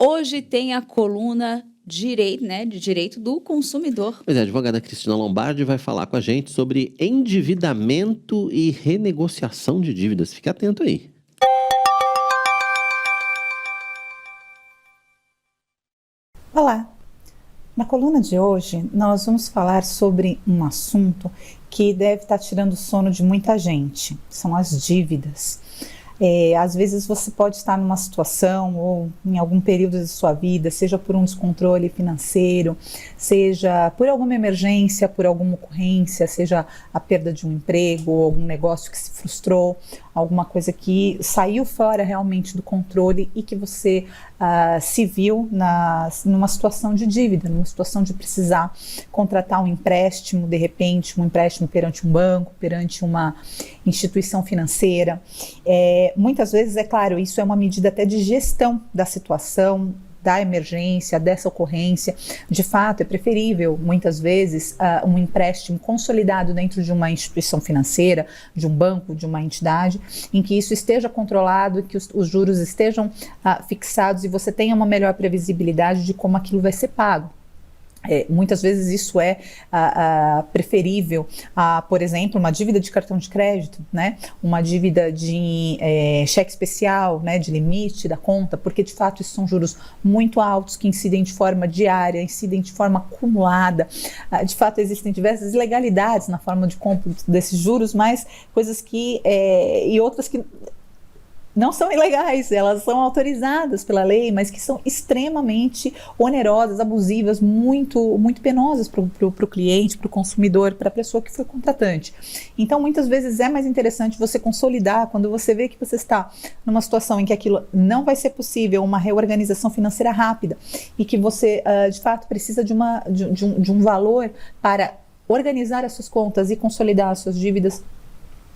Hoje tem a coluna direito, né, de direito do consumidor. Pois é, a advogada Cristina Lombardi vai falar com a gente sobre endividamento e renegociação de dívidas. Fique atento aí. Olá! Na coluna de hoje, nós vamos falar sobre um assunto que deve estar tirando o sono de muita gente, são as dívidas. Às vezes você pode estar numa situação ou em algum período da sua vida, seja por um descontrole financeiro, seja por alguma emergência, por alguma ocorrência, seja a perda de um emprego, ou algum negócio que se frustrou, alguma coisa que saiu fora realmente do controle e que você se viu numa situação de dívida, numa situação de precisar contratar um empréstimo, de repente um empréstimo perante um banco, perante uma instituição financeira. Muitas vezes, é claro, isso é uma medida até de gestão da situação, da emergência, dessa ocorrência. De fato, é preferível, muitas vezes, um empréstimo consolidado dentro de uma instituição financeira, de um banco, de uma entidade, em que isso esteja controlado, que os juros estejam fixados e você tenha uma melhor previsibilidade de como aquilo vai ser pago. Muitas vezes isso é preferível a, por exemplo, uma dívida de cartão de crédito, né? Uma dívida de cheque especial, né? De limite da conta, porque de fato isso são juros muito altos que incidem de forma diária, incidem de forma acumulada. De fato existem diversas ilegalidades na forma de cômputo desses juros, mas coisas que e outras que não são ilegais, elas são autorizadas pela lei, mas que são extremamente onerosas, abusivas, muito, muito penosas para o cliente, para o consumidor, para a pessoa que foi contratante. Então, muitas vezes é mais interessante você consolidar, quando você vê que você está numa situação em que aquilo não vai ser possível, uma reorganização financeira rápida, e que você, de fato, precisa de um valor para organizar as suas contas e consolidar as suas dívidas.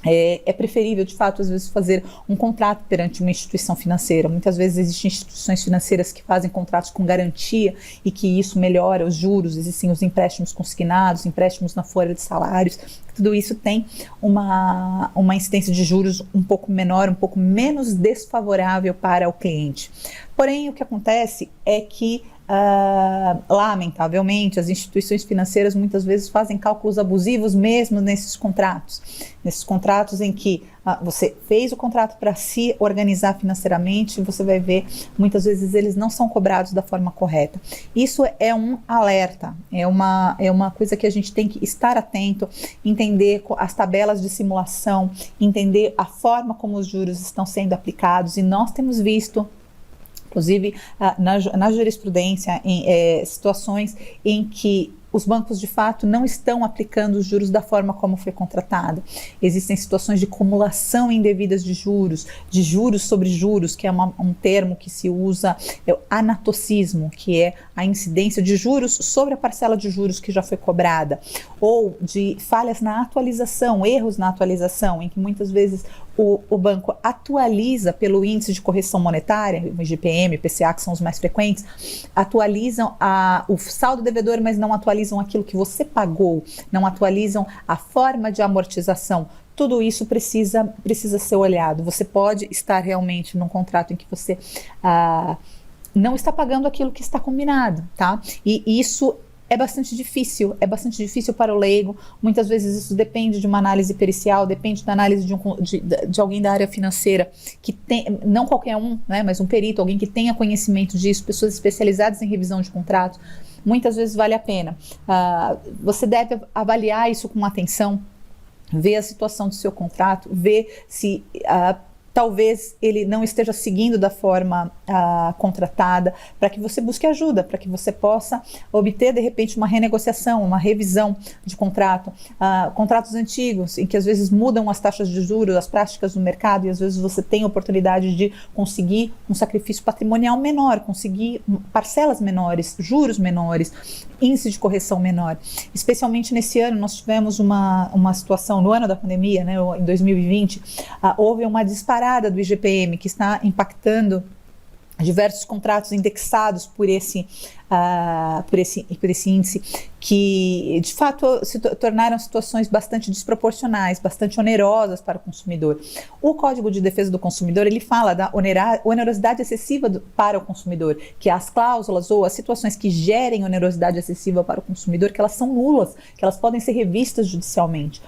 É preferível, de fato, às vezes fazer um contrato perante uma instituição financeira. Muitas vezes existem instituições financeiras que fazem contratos com garantia e que isso melhora os juros, existem os empréstimos consignados, empréstimos na folha de salários. Tudo isso tem uma incidência de juros um pouco menor, um pouco menos desfavorável para o cliente. Porém, o que acontece é que lamentavelmente, as instituições financeiras muitas vezes fazem cálculos abusivos mesmo nesses contratos em que você fez o contrato para se organizar financeiramente, você vai ver, muitas vezes eles não são cobrados da forma correta. Isso é um alerta, é uma coisa que a gente tem que estar atento, entender as tabelas de simulação, entender a forma como os juros estão sendo aplicados, e nós temos visto, inclusive na jurisprudência, em situações em que os bancos de fato não estão aplicando os juros da forma como foi contratado. Existem situações de acumulação indevidas de juros sobre juros, que é um termo que se usa, é o anatocismo, que é a incidência de juros sobre a parcela de juros que já foi cobrada, ou de falhas na atualização, erros na atualização, em que muitas vezes o banco atualiza pelo índice de correção monetária, o IGPM, o IPCA, que são os mais frequentes, atualizam o saldo devedor, mas não atualizam aquilo que você pagou, não atualizam a forma de amortização. Tudo isso precisa ser olhado. Você pode estar realmente num contrato em que você não está pagando aquilo que está combinado, tá? E isso é bastante difícil para o leigo. Muitas vezes isso depende de uma análise pericial, depende da análise de alguém da área financeira, que tem, não qualquer um, né, mas um perito, alguém que tenha conhecimento disso, pessoas especializadas em revisão de contratos. Muitas vezes vale a pena. Você deve avaliar isso com atenção, ver a situação do seu contrato, ver se talvez ele não esteja seguindo da forma contratada, para que você busque ajuda, para que você possa obter de repente uma renegociação, uma revisão de contrato. Contratos antigos, em que às vezes mudam as taxas de juros, as práticas do mercado, e às vezes você tem a oportunidade de conseguir um sacrifício patrimonial menor, conseguir parcelas menores, juros menores, índice de correção menor. Especialmente nesse ano, nós tivemos uma situação, no ano da pandemia, né, em 2020, houve uma disparada do IGPM que está impactando diversos contratos indexados por esse índice, que de fato se tornaram situações bastante desproporcionais, bastante onerosas para o consumidor. O Código de Defesa do Consumidor, ele fala da onerosidade excessiva para o consumidor, que as cláusulas ou as situações que gerem onerosidade excessiva para o consumidor, que elas são nulas, que elas podem ser revistas judicialmente.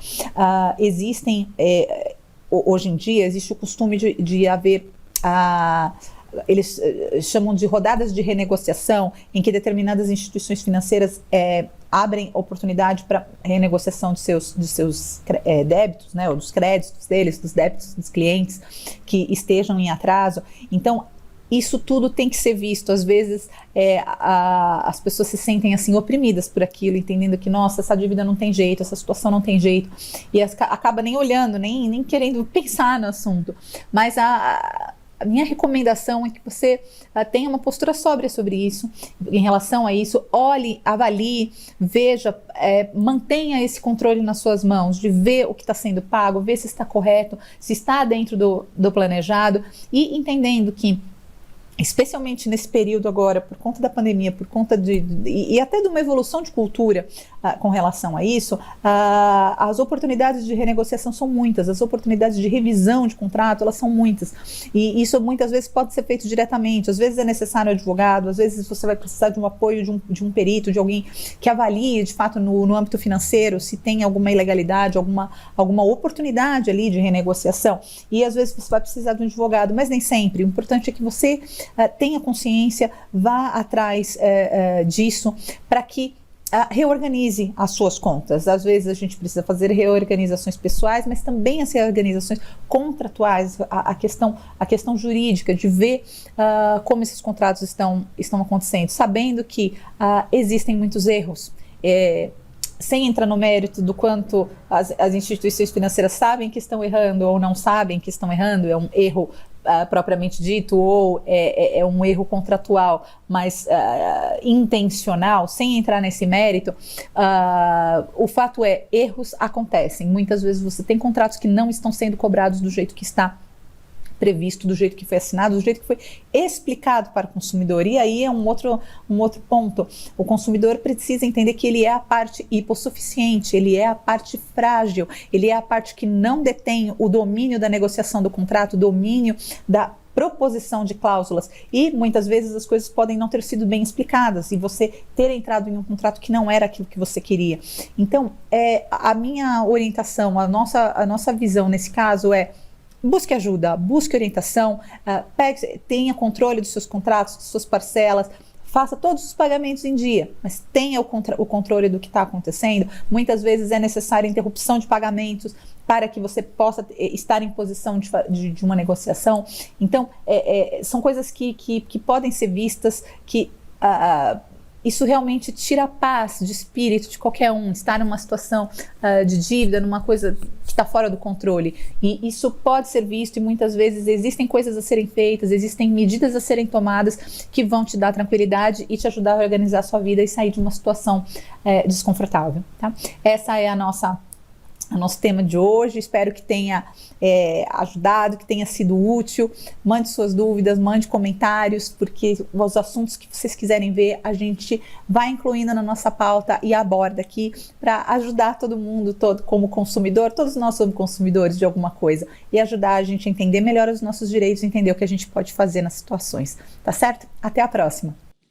Hoje em dia, existe o costume de haver eles chamam de rodadas de renegociação, em que determinadas instituições financeiras abrem oportunidade para renegociação de seus débitos, né, ou dos créditos deles, dos débitos dos clientes que estejam em atraso. Então, isso tudo tem que ser visto. Às vezes as pessoas se sentem assim oprimidas por aquilo, entendendo que, nossa, essa dívida não tem jeito, essa situação não tem jeito, e acaba nem olhando, nem querendo pensar no assunto. Mas a minha recomendação é que você tenha uma postura sóbria sobre isso, em relação a isso. Olhe, avalie, veja, mantenha esse controle nas suas mãos, de ver o que está sendo pago, ver se está correto, se está dentro do planejado, e entendendo que, especialmente nesse período agora, por conta da pandemia, por conta e até de uma evolução de cultura com relação a isso, as oportunidades de renegociação são muitas, as oportunidades de revisão de contrato, elas são muitas, e isso muitas vezes pode ser feito diretamente. Às vezes é necessário um advogado, às vezes você vai precisar de um apoio de um perito, de alguém que avalie de fato no âmbito financeiro se tem alguma ilegalidade, alguma oportunidade ali de renegociação, e às vezes você vai precisar de um advogado, mas nem sempre. O importante é que você tenha consciência, vá atrás disso, para que reorganize as suas contas. Às vezes a gente precisa fazer reorganizações pessoais, mas também as reorganizações contratuais, a questão jurídica, de ver como esses contratos estão acontecendo, sabendo que existem muitos erros. Sem entrar no mérito do quanto as instituições financeiras sabem que estão errando ou não sabem que estão errando, é um erro propriamente dito, ou é um erro contratual, mas intencional, sem entrar nesse mérito, o fato é, erros acontecem. Muitas vezes você tem contratos que não estão sendo cobrados do jeito que está previsto, do jeito que foi assinado, do jeito que foi explicado para o consumidor. E aí é um outro ponto. O consumidor precisa entender que ele é a parte hipossuficiente, ele é a parte frágil, ele é a parte que não detém o domínio da negociação do contrato, o domínio da proposição de cláusulas, e muitas vezes as coisas podem não ter sido bem explicadas e você ter entrado em um contrato que não era aquilo que você queria. Então, a minha orientação, a nossa visão nesse caso é: busque ajuda, busque orientação, tenha controle dos seus contratos, das suas parcelas, faça todos os pagamentos em dia, mas tenha o controle do que está acontecendo. Muitas vezes é necessária interrupção de pagamentos para que você possa estar em posição de uma negociação. Então, são coisas que podem ser vistas, que isso realmente tira a paz de espírito de qualquer um, estar numa situação de dívida, numa coisa que está fora do controle. E isso pode ser visto, e muitas vezes existem coisas a serem feitas, existem medidas a serem tomadas que vão te dar tranquilidade e te ajudar a organizar a sua vida e sair de uma situação desconfortável. Tá? Essa é o nosso tema de hoje. Espero que tenha ajudado, que tenha sido útil. Mande suas dúvidas, mande comentários, porque os assuntos que vocês quiserem ver, a gente vai incluindo na nossa pauta e aborda aqui para ajudar todo mundo, como consumidor. Todos nós somos consumidores de alguma coisa, e ajudar a gente a entender melhor os nossos direitos, entender o que a gente pode fazer nas situações. Tá certo? Até a próxima!